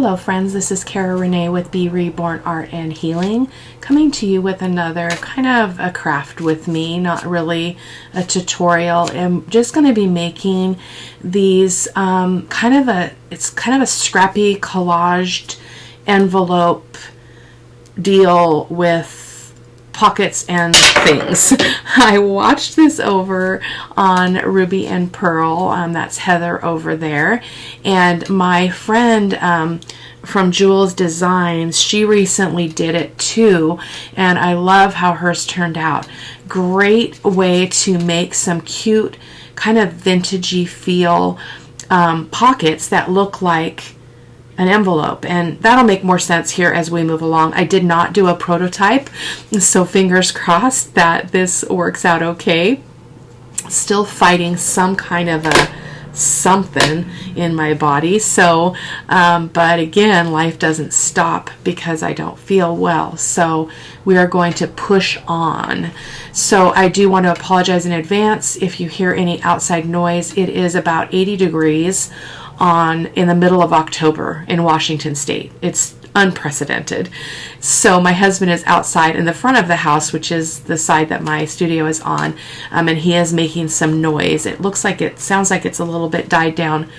Hello friends, this is Cara-Renee with B.Reborn Art and Healing, coming to you with another kind of a craft with me, not really a tutorial. I'm just going to be making these kind of a scrappy collaged envelope deal with pockets and things. I watched this over on Ruby and Pearl, that's Heather over there, and my friend from JoolsDesigns, she recently did it too, and I love how hers turned out. Great way to make some cute kind of vintagey feel pockets that look like an envelope, and that'll make more sense here as we move along. I did not do a prototype, so fingers crossed that this works out okay. Still fighting some kind of a something in my body, so but again, life doesn't stop because I don't feel well, so we are going to push on. So I do want to apologize in advance if you hear any outside noise. It is about 80 degrees in the middle of October in Washington State. It's unprecedented. So my husband is outside in the front of the house, which is the side that my studio is on, and he is making some noise. It sounds like it's a little bit died down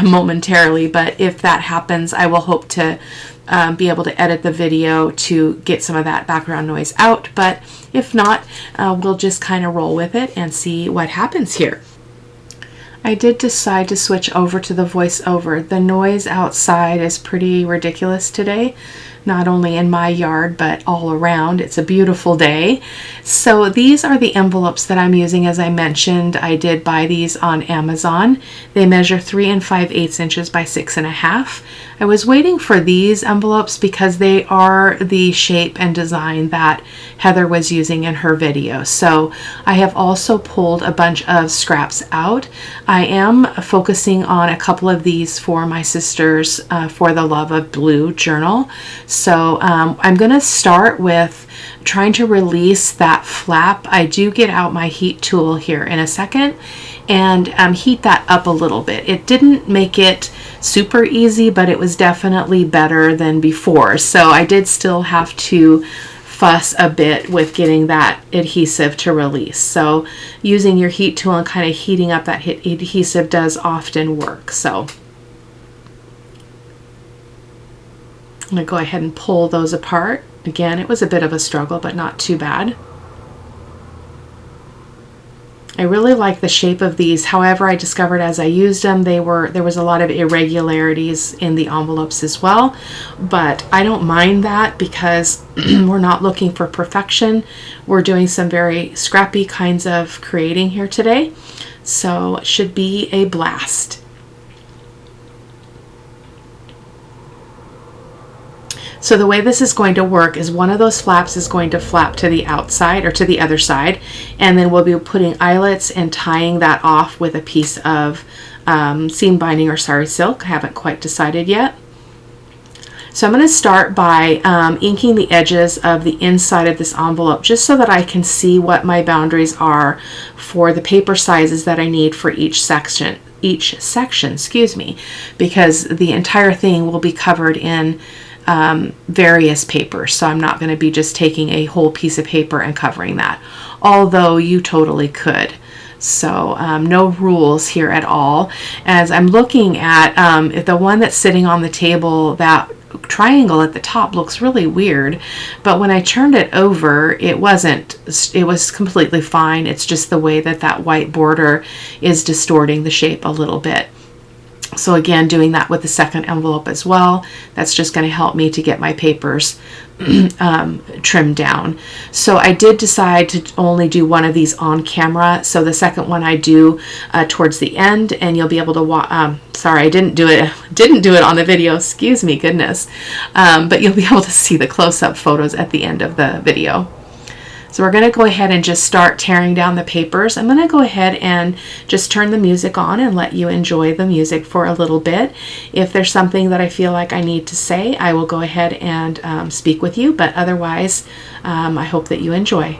momentarily, but if that happens, I will hope to be able to edit the video to get some of that background noise out, but if not, we'll just kind of roll with it and see what happens here. I did decide to switch over to the voiceover. The noise outside is pretty ridiculous today, not only in my yard but all around. It's a beautiful day. So these are the envelopes that I'm using. As I mentioned, I did buy these on Amazon. They measure 3 5/8 inches by 6.5. I was waiting for these envelopes because they are the shape and design that Heather was using in her video. So I have also pulled a bunch of scraps out. I am focusing on a couple of these for my sister's For the Love of Blue journal. So I'm going to start with trying to release that flap. I do get out my heat tool here in a second and heat that up a little bit. It didn't make it super easy, but it was definitely better than before. So I did still have to fuss a bit with getting that adhesive to release. So using your heat tool and kind of heating up that adhesive does often work. So I'm going to go ahead and pull those apart. Again, it was a bit of a struggle, but not too bad. I really like the shape of these. However, I discovered as I used them, there was a lot of irregularities in the envelopes as well. But I don't mind that because we're not looking for perfection. We're doing some very scrappy kinds of creating here today. So it should be a blast. So the way this is going to work is one of those flaps is going to flap to the outside or to the other side, and then we'll be putting eyelets and tying that off with a piece of seam binding or sari silk. I haven't quite decided yet. So I'm going to start by inking the edges of the inside of this envelope just so that I can see what my boundaries are for the paper sizes that I need for each section, excuse me, because the entire thing will be covered in various papers, so I'm not going to be just taking a whole piece of paper and covering that, although you totally could. So no rules here at all. As I'm looking at the one that's sitting on the table, that triangle at the top looks really weird, but when I turned it over, it was completely fine. It's just the way that that white border is distorting the shape a little bit. So again, doing that with the second envelope as well, that's just going to help me to get my papers trimmed down. So I did decide to only do one of these on camera. So the second one I do towards the end, and you'll be able to watch. Sorry, I didn't do it on the video. Excuse me, goodness. But you'll be able to see the close-up photos at the end of the video. So we're going to go ahead and just start tearing down the papers. I'm going to go ahead and just turn the music on and let you enjoy the music for a little bit. If there's something that I feel like I need to say, I will go ahead and speak with you, but otherwise, I hope that you enjoy.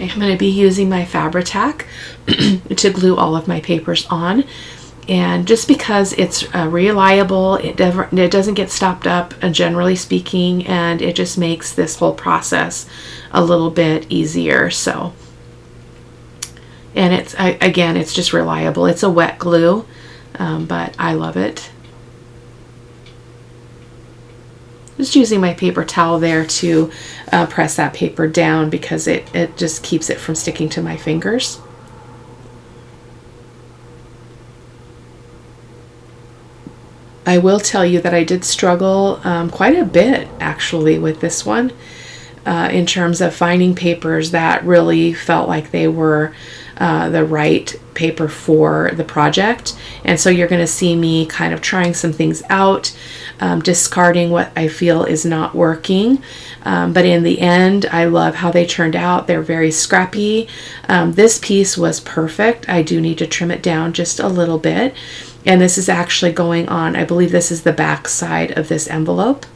I'm going to be using my Fabri-Tac to glue all of my papers on. And just because it's reliable, it doesn't get stopped up, generally speaking, and it just makes this whole process a little bit easier. So, and it's, again, it's just reliable. It's a wet glue, but I love it. Just using my paper towel there to press that paper down because it just keeps it from sticking to my fingers. I will tell you that I did struggle quite a bit actually with this one in terms of finding papers that really felt like they were the right paper for the project. And so you're going to see me kind of trying some things out, discarding what I feel is not working. But in the end, I love how they turned out. They're very scrappy. This piece was perfect. I do need to trim it down just a little bit. And this is actually going on, I believe this is the back side of this envelope.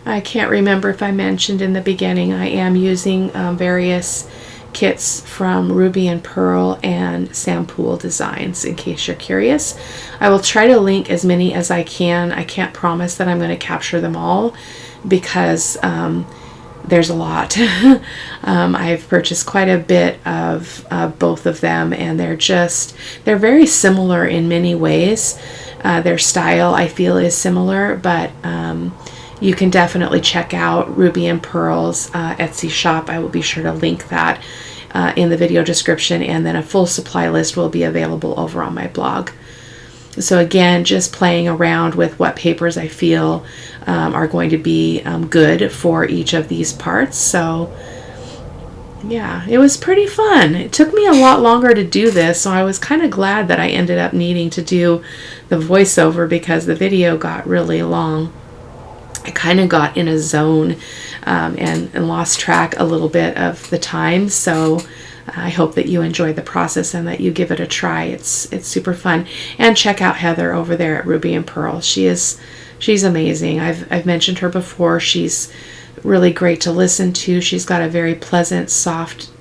I can't remember if I mentioned in the beginning, I am using various kits from Ruby and Pearl and Sampool Designs, in case you're curious. I will try to link as many as I can. I can't promise that I'm going to capture them all because there's a lot. I've purchased quite a bit of both of them, and they're very similar in many ways. Their style, I feel, is similar, but you can definitely check out Ruby and Pearl's Etsy shop. I will be sure to link that in the video description, and then a full supply list will be available over on my blog. So again, just playing around with what papers I feel are going to be good for each of these parts. So yeah, it was pretty fun. It took me a lot longer to do this, so I was kind of glad that I ended up needing to do the voiceover because the video got really long. I kind of got in a zone and lost track a little bit of the time. So I hope that you enjoyed the process and that you give it a try. It's super fun. And check out Heather over there at Ruby and Pearl. She's amazing. I've mentioned her before. She's really great to listen to. She's got a very pleasant, soft,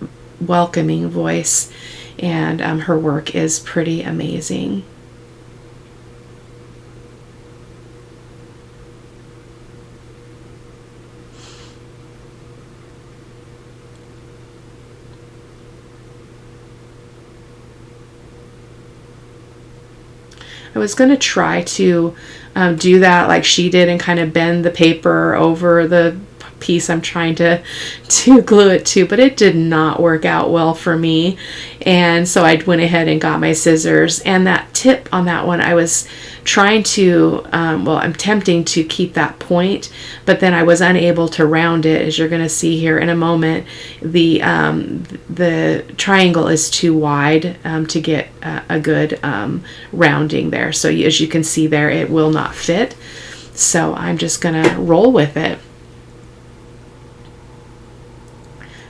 welcoming voice, and her work is pretty amazing. I was going to try to do that like she did and kind of bend the paper over the piece I'm trying to glue it to, but it did not work out well for me. And so I went ahead and got my scissors, and that tip on that one, I was trying to, I'm attempting to keep that point, but then I was unable to round it. As you're going to see here in a moment, the triangle is too wide to get a good rounding there. So as you can see there, it will not fit. So I'm just going to roll with it.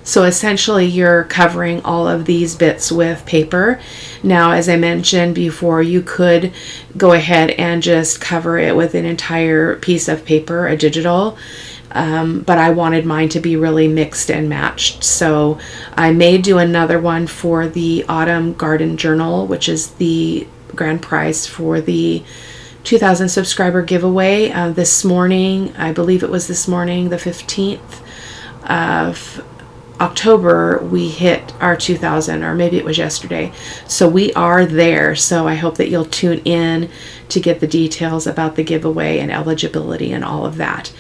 So essentially you're covering all of these bits with paper. Now, as I mentioned before, you could go ahead and just cover it with an entire piece of paper, a digital, but I wanted mine to be really mixed and matched. So I may do another one for the Autumn Garden Journal, which is the grand prize for the 2,000 subscriber giveaway. This morning, I believe it was this morning, the 15th of October, we hit our 2,000, or maybe it was yesterday. So we are there. So I hope that you'll tune in to get the details about the giveaway and eligibility and all of that.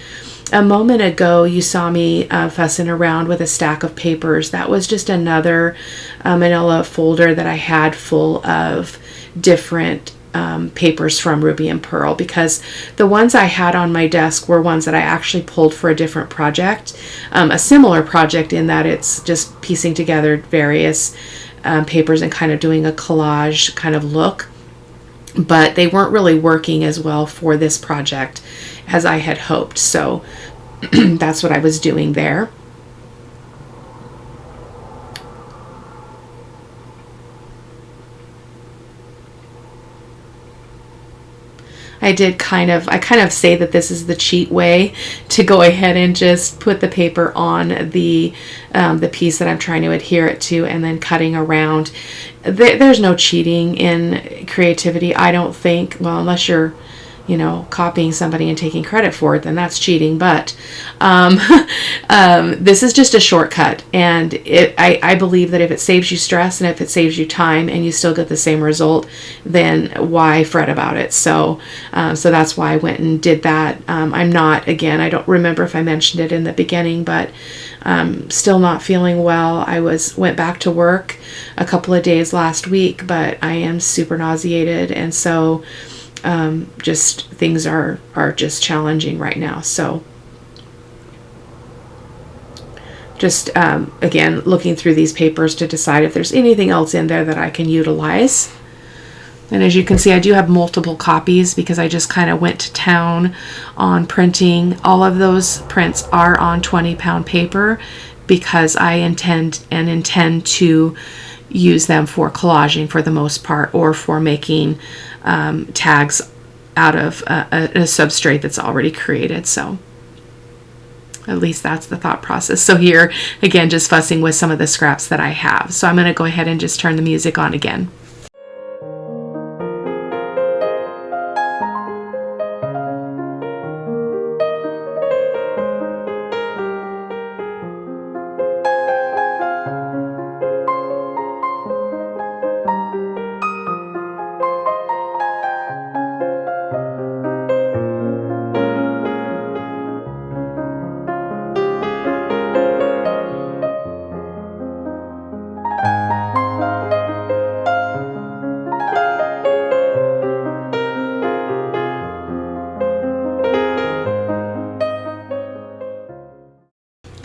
A moment ago, you saw me fussing around with a stack of papers. That was just another manila folder that I had full of different papers from Ruby and Pearl, because the ones I had on my desk were ones that I actually pulled for a different project, a similar project in that it's just piecing together various papers and kind of doing a collage kind of look. but they weren't really working as well for this project as I had hoped. So that's what I was doing there. I kind of say that this is the cheat way to go ahead and just put the paper on the piece that I'm trying to adhere it to, and then cutting around. There's no cheating in creativity, I don't think. Well, unless you're, you know, copying somebody and taking credit for it, then that's cheating. But this is just a shortcut, and I believe that if it saves you stress and if it saves you time and you still get the same result, then why fret about it? So that's why I went and did that. I'm not, again, I don't remember if I mentioned it in the beginning, but still not feeling well. I went back to work a couple of days last week, but I am super nauseated, and so just things are just challenging right now. So just again, looking through these papers to decide if there's anything else in there that I can utilize. And as you can see, I do have multiple copies because I just kind of went to town on printing. All of those prints are on 20-pound paper because I intend to use them for collaging for the most part, or for making tags out of a substrate that's already created. So at least that's the thought process. So here, again, just fussing with some of the scraps that I have. So I'm going to go ahead and just turn the music on again.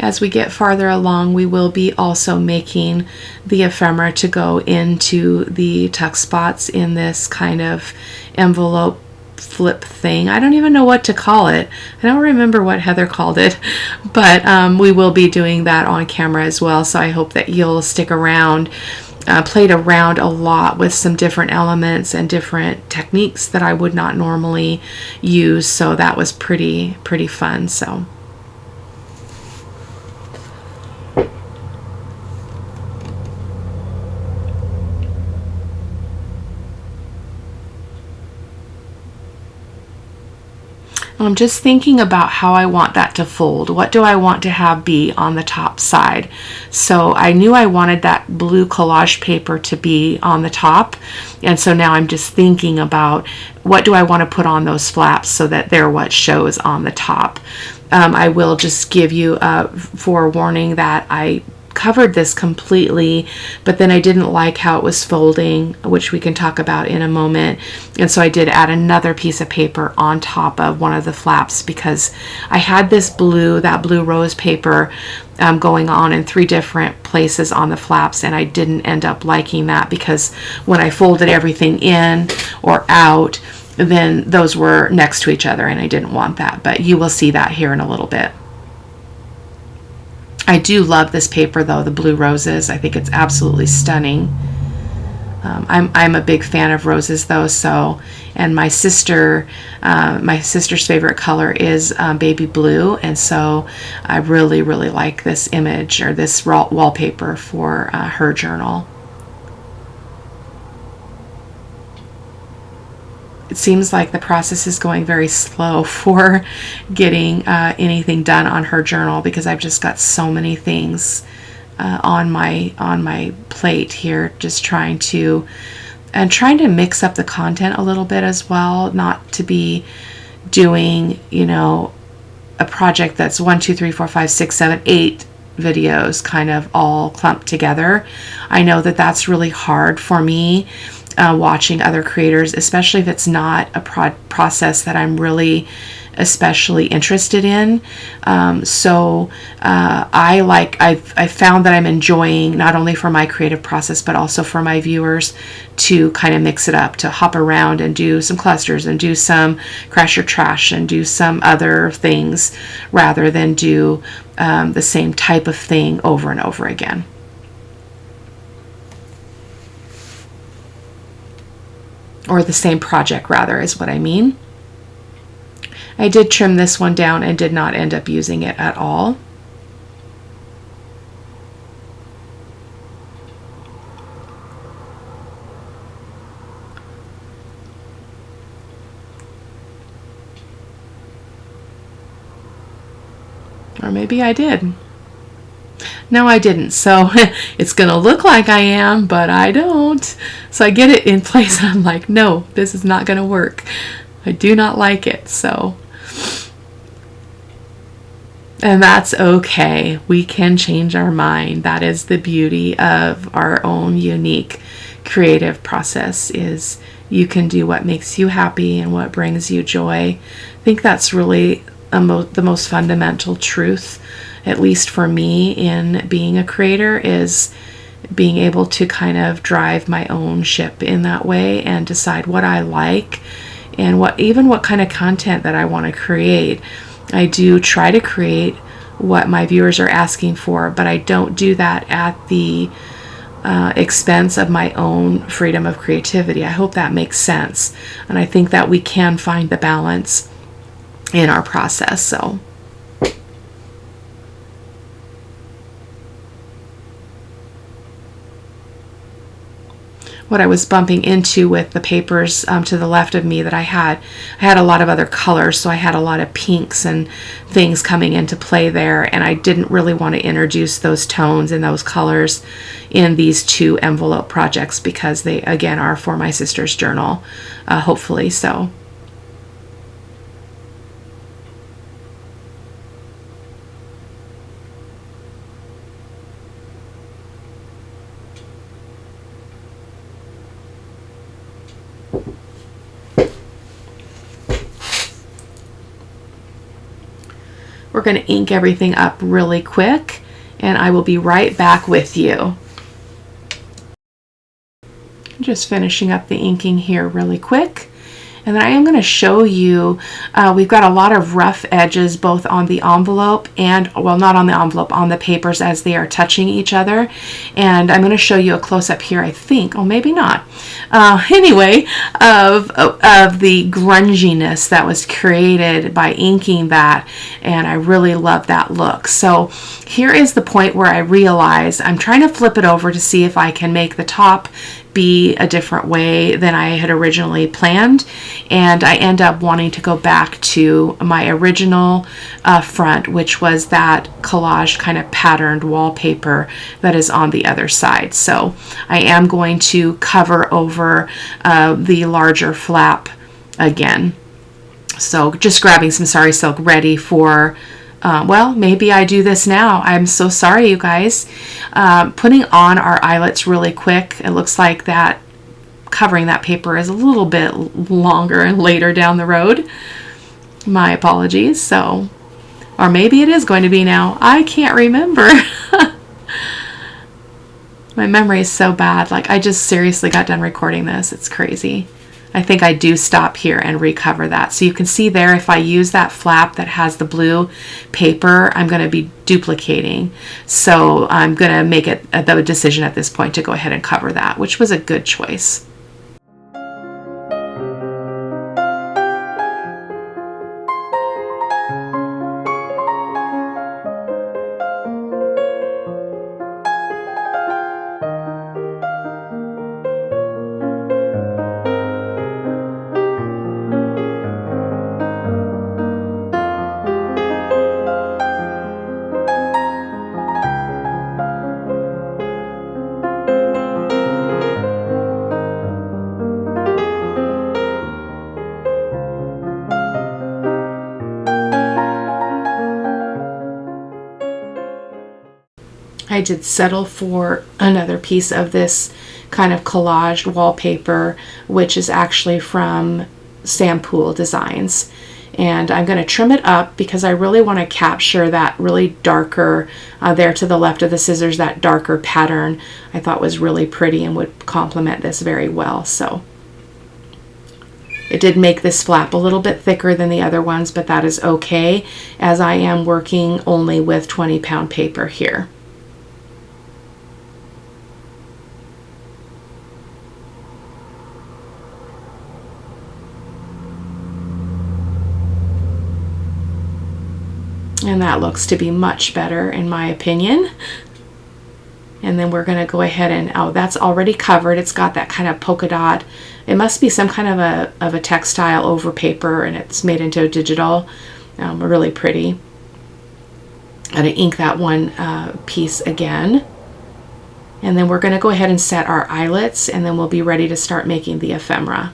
As we get farther along, we will be also making the ephemera to go into the tuck spots in this kind of envelope flip thing. I don't even know what to call it. I don't remember what Heather called it, but we will be doing that on camera as well. So I hope that you'll stick around. Played around a lot with some different elements and different techniques that I would not normally use. So that was pretty fun. So. I'm just thinking about how I want that to fold. What do I want to have be on the top side? So I knew I wanted that blue collage paper to be on the top. And so now I'm just thinking about what do I want to put on those flaps so that they're what shows on the top. I will just give you a forewarning that I covered this completely, but then I didn't like how it was folding, which we can talk about in a moment. And so I did add another piece of paper on top of one of the flaps because I had this that blue rose paper going on in 3 different places on the flaps, and I didn't end up liking that because when I folded everything in or out, then those were next to each other, and I didn't want that. But you will see that here in a little bit. I do love this paper though, the blue roses. I think it's absolutely stunning. I'm a big fan of roses though, so, and my sister's favorite color is baby blue, and so I really like this image or this wallpaper for her journal. It seems like the process is going very slow for getting anything done on her journal because I've just got so many things on my plate here, just trying to mix up the content a little bit as well, not to be doing, you know, a project that's 1, 2, 3, 4, 5, 6, 7, 8 videos kind of all clumped together. I know that that's really hard for me. Watching other creators, especially if it's not a process that I'm really especially interested in. I found that I'm enjoying, not only for my creative process, but also for my viewers, to kind of mix it up, to hop around and do some clusters and do some crash or trash and do some other things, rather than do the same type of thing over and over again. Or the same project, rather, is what I mean. I did trim this one down and did not end up using it at all. Or maybe I did. No, I didn't. So it's going to look like I am, but I don't. So I get it in place. I'm like, no, this is not going to work. I do not like it. So, and that's okay. We can change our mind. That is the beauty of our own unique creative process, is you can do what makes you happy and what brings you joy. I think that's really the most fundamental truth, at least for me, in being a creator, is being able to kind of drive my own ship in that way and decide what I like and what kind of content that I want to create. I do try to create what my viewers are asking for, but I don't do that at the expense of my own freedom of creativity. I hope that makes sense. And I think that we can find the balance in our process. So what I was bumping into with the papers to the left of me that I had a lot of other colors, so I had a lot of pinks and things coming into play there, and I didn't really want to introduce those tones and those colors in these two envelope projects, because they, again, are for my sister's journal, hopefully. So we're going to ink everything up really quick, and I will be right back with you. Just finishing up the inking here really quick. And then I am going to show you, we've got a lot of rough edges both on the envelope and, well, not on the envelope, on the papers as they are touching each other. And I'm going to show you a close-up here, I think, oh, maybe not. Anyway, of the grunginess that was created by inking that, and I really love that look. So here is the point where I realize I'm trying to flip it over to see if I can make the top be a different way than I had originally planned, and I end up wanting to go back to my original front, which was that collage kind of patterned wallpaper that is on the other side. So I am going to cover over the larger flap again. So just grabbing some sari silk ready for well, maybe I do this now. I'm so sorry, you guys. Putting on our eyelets really quick. It looks like that covering that paper is a little bit longer and later down the road. My apologies. So, or maybe it is going to be now. I can't remember. My memory is so bad. Like, I just seriously got done recording this. It's crazy. I think I do stop here and recover that. So you can see there, if I use that flap that has the blue paper, I'm going to be duplicating. So I'm going to make it the decision at this point to go ahead and cover that, which was a good choice. I did settle for another piece of this kind of collaged wallpaper, which is actually from JoolsDesigns. And I'm going to trim it up because I really want to capture that really darker, there to the left of the scissors, that darker pattern I thought was really pretty and would complement this very well. So it did make this flap a little bit thicker than the other ones, but that is okay, as I am working only with 20-pound paper here. And that looks to be much better in my opinion. And then we're going to go ahead and, oh, that's already covered. It's got that kind of polka dot. It must be some kind of a textile over paper, and it's made into a digital. Really pretty. I'm going to ink that one piece again. And then we're going to go ahead and set our eyelets, and then we'll be ready to start making the ephemera.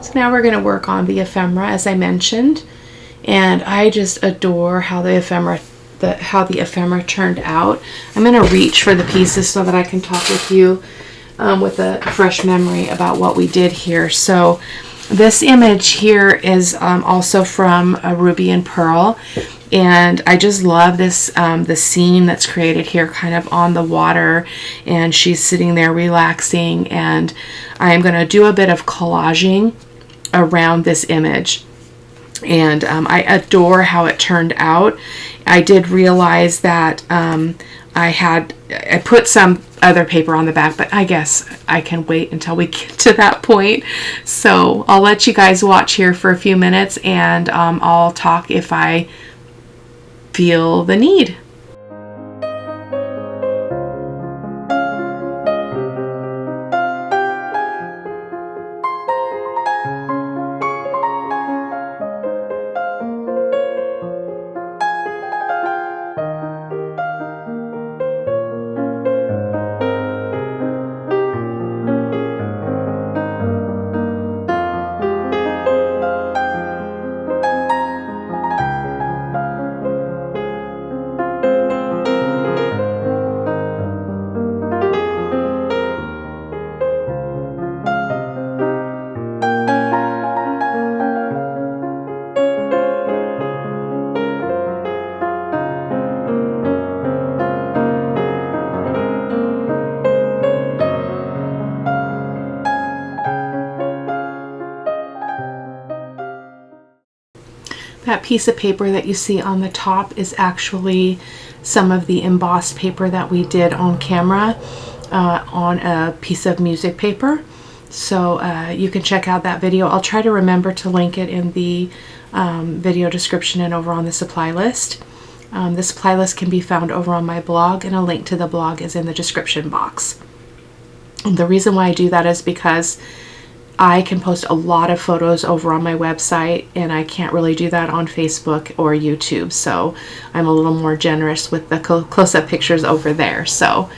So now we're going to work on the ephemera, as I mentioned, and I just adore how the ephemera turned out. I'm going to reach for the pieces so that I can talk with you with a fresh memory about what we did here. So this image here is also from Ruby and Pearl, and I just love this the scene that's created here, kind of on the water, and she's sitting there relaxing, and I am going to do a bit of collaging around this image. And I adore how it turned out. I did realize that I put some other paper on the back, but I guess I can wait until we get to that point. So I'll let you guys watch here for a few minutes, and I'll talk if I feel the need. That piece of paper that you see on the top is actually some of the embossed paper that we did on camera on a piece of music paper. So you can check out that video. I'll try to remember to link it in the video description and over on the supply list. The supply list can be found over on my blog, and a link to the blog is in the description box. And the reason why I do that is because I can post a lot of photos over on my website, and I can't really do that on Facebook or YouTube, so I'm a little more generous with the close-up pictures over there. So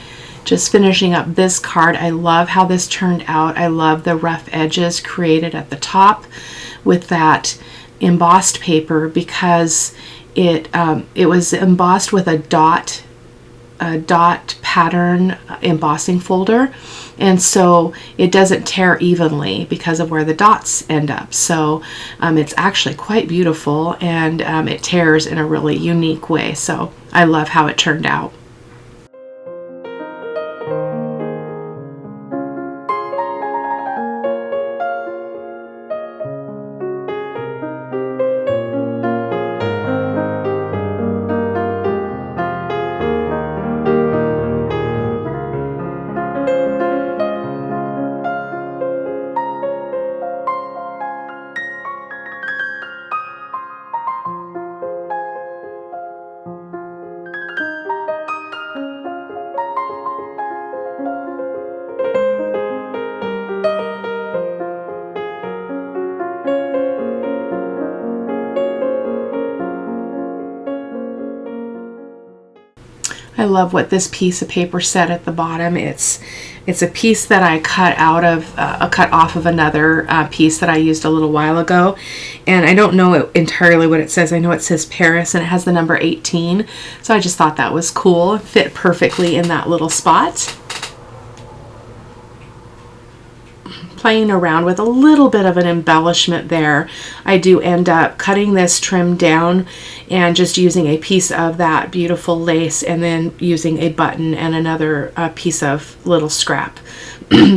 just finishing up this card, I love how this turned out. I love the rough edges created at the top with that embossed paper, because it was embossed with a dot pattern embossing folder, and so it doesn't tear evenly because of where the dots end up. So it's actually quite beautiful, and it tears in a really unique way. So I love how it turned out. I love what this piece of paper said at the bottom. It's a piece that I cut out of cut off of another piece that I used a little while ago, and I don't know entirely what it says. I know it says Paris, and it has the number 18, so I just thought that was cool. It fit perfectly in that little spot. Playing around with a little bit of an embellishment there, I do end up cutting this trim down and just using a piece of that beautiful lace, and then using a button and another piece of little scrap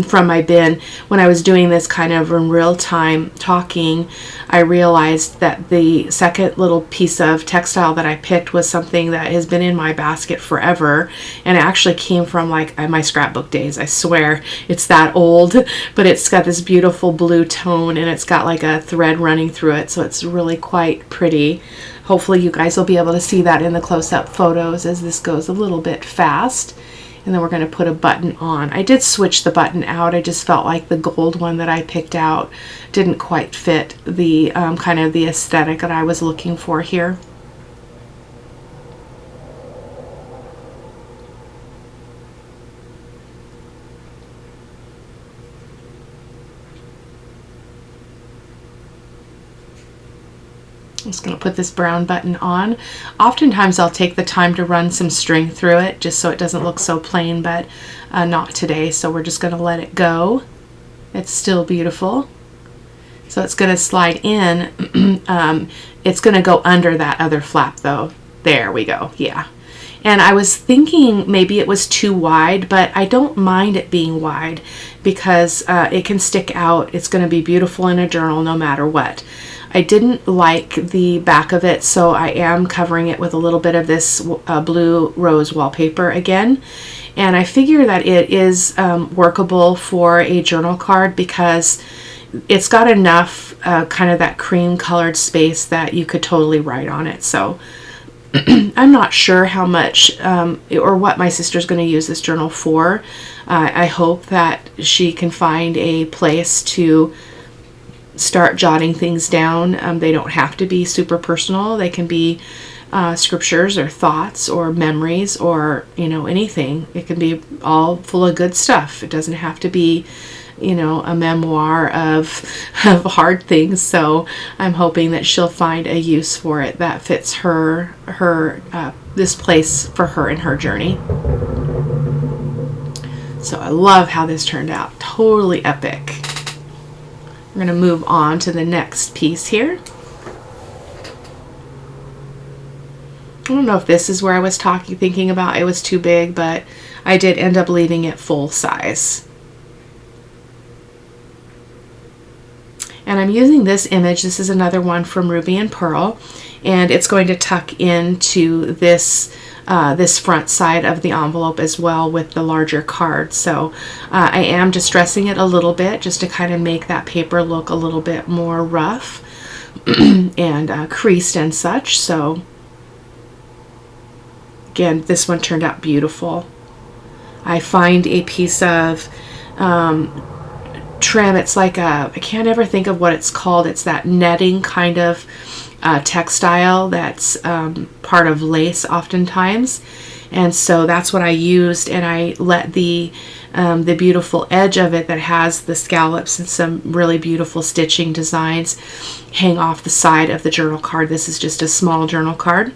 from my bin. When I was doing this kind of in real time talking, I realized that the second little piece of textile that I picked was something that has been in my basket forever, and it actually came from like my scrapbook days. I swear it's that old, but it's got this beautiful blue tone, and it's got like a thread running through it, so it's really quite pretty. Hopefully you guys will be able to see that in the close-up photos as this goes a little bit fast. And then we're going to put a button on. I did switch the button out. I just felt like the gold one that I picked out didn't quite fit the kind of the aesthetic that I was looking for here. I'm just going to put this brown button on. Oftentimes I'll take the time to run some string through it just so it doesn't look so plain, but not today, so we're just going to let it go. It's still beautiful. So it's going to slide in. It's going to go under that other flap though. There we go. Yeah. And I was thinking maybe it was too wide, but I don't mind it being wide because it can stick out. It's going to be beautiful in a journal no matter what. I didn't like the back of it, so I am covering it with a little bit of this blue rose wallpaper again. And I figure that it is workable for a journal card because it's got enough kind of that cream colored space that you could totally write on it. So I'm not sure how much or what my sister's going to use this journal for. I hope that she can find a place to start jotting things down. They don't have to be super personal. They can be scriptures or thoughts or memories or, you know, anything. It can be all full of good stuff. It doesn't have to be, you know, a memoir of hard things. So I'm hoping that she'll find a use for it that fits her this place for her in her journey. So I love how this turned out. Totally epic. We're going to move on to the next piece here. I don't know if this is where I was thinking about it was too big, but I did end up leaving it full size. And I'm using this image. This is another one from Ruby and Pearl, and it's going to tuck into this this front side of the envelope as well with the larger card. So I am distressing it a little bit just to kind of make that paper look a little bit more rough and creased and such. So again, this one turned out beautiful. I find a piece of trim. It's like I can't ever think of what it's called. It's that netting kind of textile that's part of lace oftentimes, and so that's what I used, and I let the beautiful edge of it that has the scallops and some really beautiful stitching designs hang off the side of the journal card. This is just a small journal card,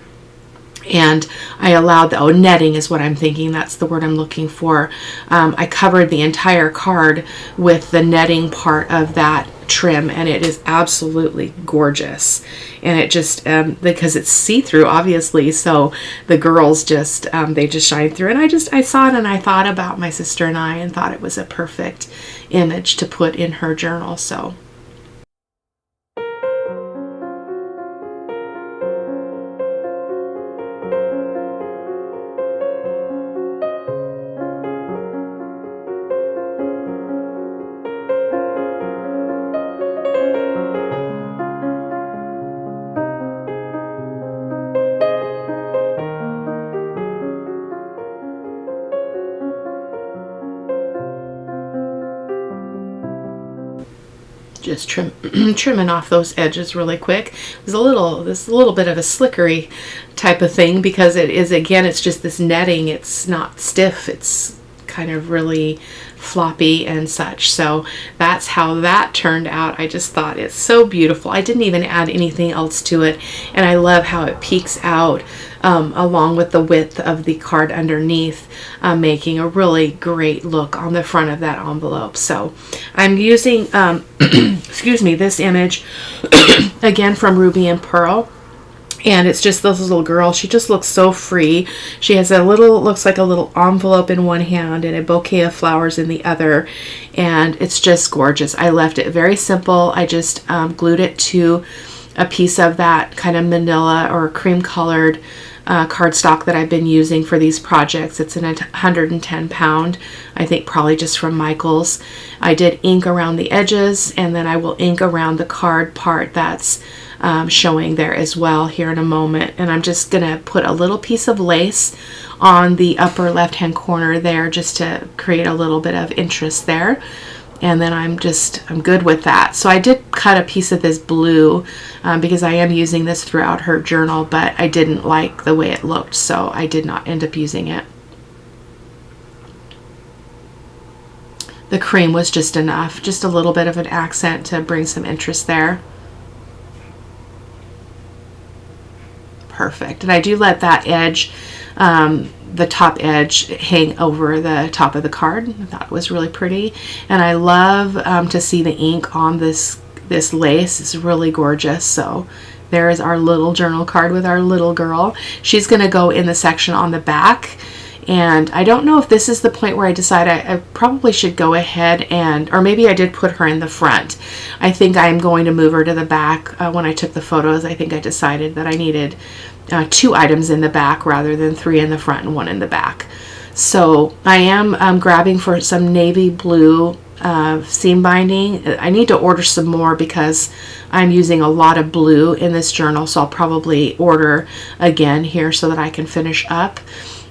And I allowed the, netting is what I'm thinking. That's the word I'm looking for. I covered the entire card with the netting part of that trim, and it is absolutely gorgeous. And it just, because it's see-through, obviously, so the girls just, they just shine through. And I saw it and I thought about my sister and I and thought it was a perfect image to put in her journal. So just trimming off those edges really quick. It was a little bit of a slickery type of thing because it is, again, it's just this netting. It's not stiff. It's kind of really floppy and such. So that's how that turned out. I just thought it's so beautiful. I didn't even add anything else to it, and I love how it peeks out along with the width of the card underneath, making a really great look on the front of that envelope. So I'm using excuse me, this image again from Ruby and Pearl. And it's just this little girl. She just looks so free. She has a little, looks like a little envelope in one hand and a bouquet of flowers in the other. And it's just gorgeous. I left it very simple. I just glued it to a piece of that kind of manila or cream colored cardstock that I've been using for these projects. It's an 110 pound, I think probably just from Michael's. I did ink around the edges, and then I will ink around the card part that's showing there as well here in a moment. And I'm just gonna put a little piece of lace on the upper left hand corner there just to create a little bit of interest there. And then I'm good with that. So I did cut a piece of this blue because I am using this throughout her journal, but I didn't like the way it looked, so I did not end up using it. The cream was just enough, just a little bit of an accent to bring some interest there. Perfect. And I do let that edge, the top edge, hang over the top of the card. I thought it was really pretty. And I love to see the ink on this lace. It's really gorgeous. So there is our little journal card with our little girl. She's going to go in the section on the back. And I don't know if this is the point where I decide I probably should go ahead or maybe I did put her in the front. I think I'm going to move her to the back. When I took the photos, I think I decided that I needed 2 items in the back rather than 3 in the front and 1 in the back. So I am grabbing for some navy blue seam binding. I need to order some more because I'm using a lot of blue in this journal, so I'll probably order again here so that I can finish up.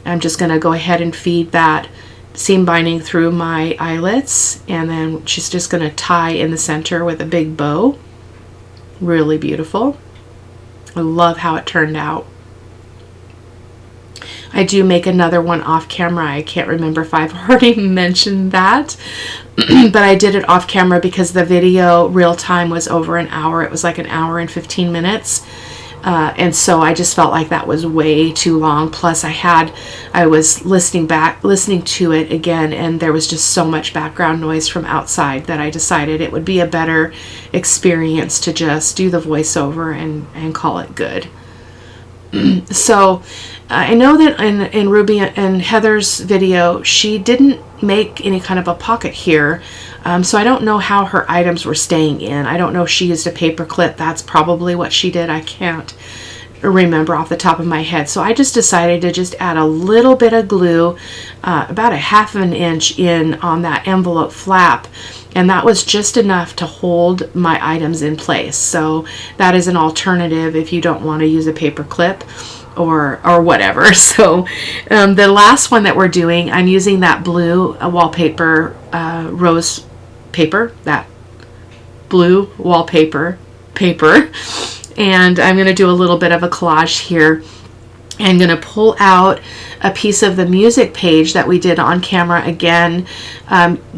I'm just going to go ahead and feed that seam binding through my eyelets, and then she's just going to tie in the center with a big bow. Really beautiful. I love how it turned out. I do make another one off camera. I can't remember if I've already mentioned that, but I did it off camera because the video real time was over an hour. It was like an hour and 15 minutes. And so I just felt like that was way too long. Plus I was listening to it again, and there was just so much background noise from outside that I decided it would be a better experience to just do the voiceover and call it good. So I know that in Ruby and Heather's video, she didn't make any kind of a pocket here. So I don't know how her items were staying in. I don't know if she used a paper clip. That's probably what she did. I can't remember off the top of my head. So I just decided to just add a little bit of glue, about a 1/2 inch in on that envelope flap. And that was just enough to hold my items in place. So that is an alternative if you don't want to use a paper clip or whatever. So the last one that we're doing, I'm using that blue wallpaper, rose paper, that blue wallpaper paper, and I'm going to do a little bit of a collage here I'm going to pull out a piece of the music page that we did on camera again,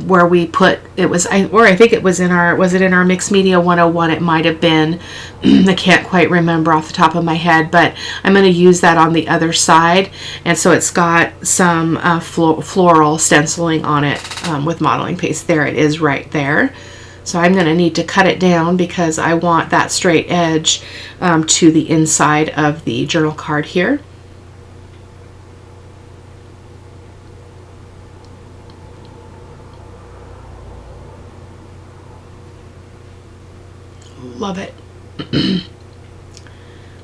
where we put, I think it was in our, was it in our Mixed Media 101? It might have been. I can't quite remember off the top of my head, but I'm going to use that on the other side. And so it's got some floral stenciling on it with modeling paste. There it is right there. So I'm going to need to cut it down because I want that straight edge to the inside of the journal card here. Love it.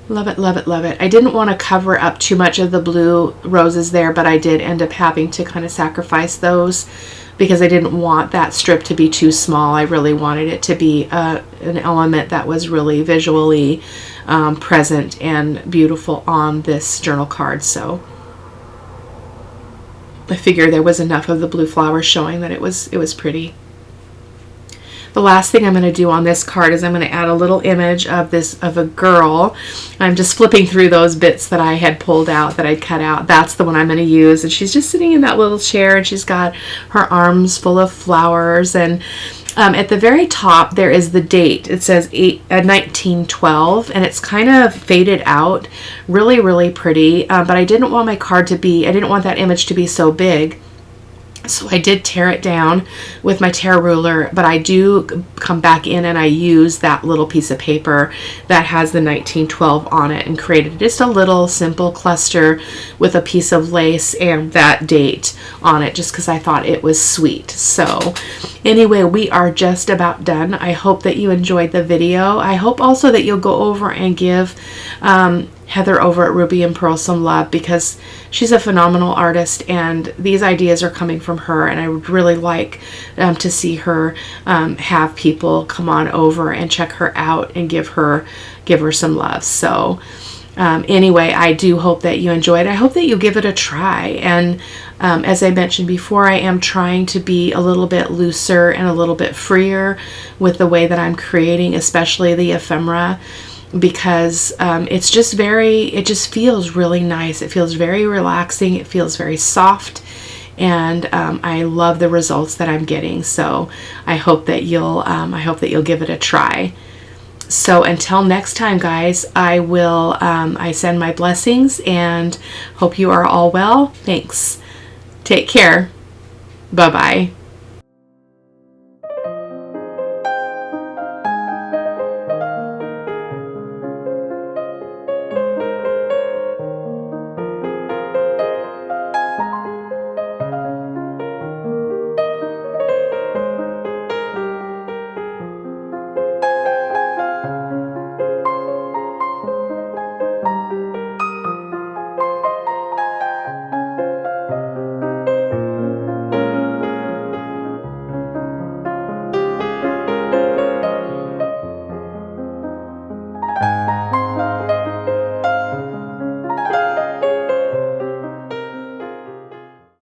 Love it, love it, love it. I didn't want to cover up too much of the blue roses there, but I did end up having to kind of sacrifice those because I didn't want that strip to be too small. I really wanted it to be an element that was really visually present and beautiful on this journal card. So I figured there was enough of the blue flowers showing that it was pretty. The last thing I'm going to do on this card is I'm going to add a little image of a girl. I'm just flipping through those bits that I had pulled out, that I'd cut out. That's the one I'm going to use. And she's just sitting in that little chair, and she's got her arms full of flowers. And at the very top, there is the date. It says 1912, and it's kind of faded out. Really, really pretty. But I didn't want my card to be, I didn't want that image to be so big. So I did tear it down with my tear ruler, but I do come back in and I use that little piece of paper that has the 1912 on it and created just a little simple cluster with a piece of lace and that date on it, just because I thought it was sweet. So anyway, we are just about done. I hope that you enjoyed the video. I hope also that you'll go over and give Heather over at Ruby and Pearl some love, because she's a phenomenal artist and these ideas are coming from her, and I would really like to see her have people come on over and check her out and give her some love. So anyway, I do hope that you enjoyed. I hope that you give it a try. And as I mentioned before, I am trying to be a little bit looser and a little bit freer with the way that I'm creating, especially the ephemera, because it's just it just feels really nice. It feels very relaxing. It feels very soft, and I love the results that I'm getting. So I hope that you'll give it a try. So until next time, guys, I send my blessings and hope you are all well. Thanks. Take care. Bye-bye.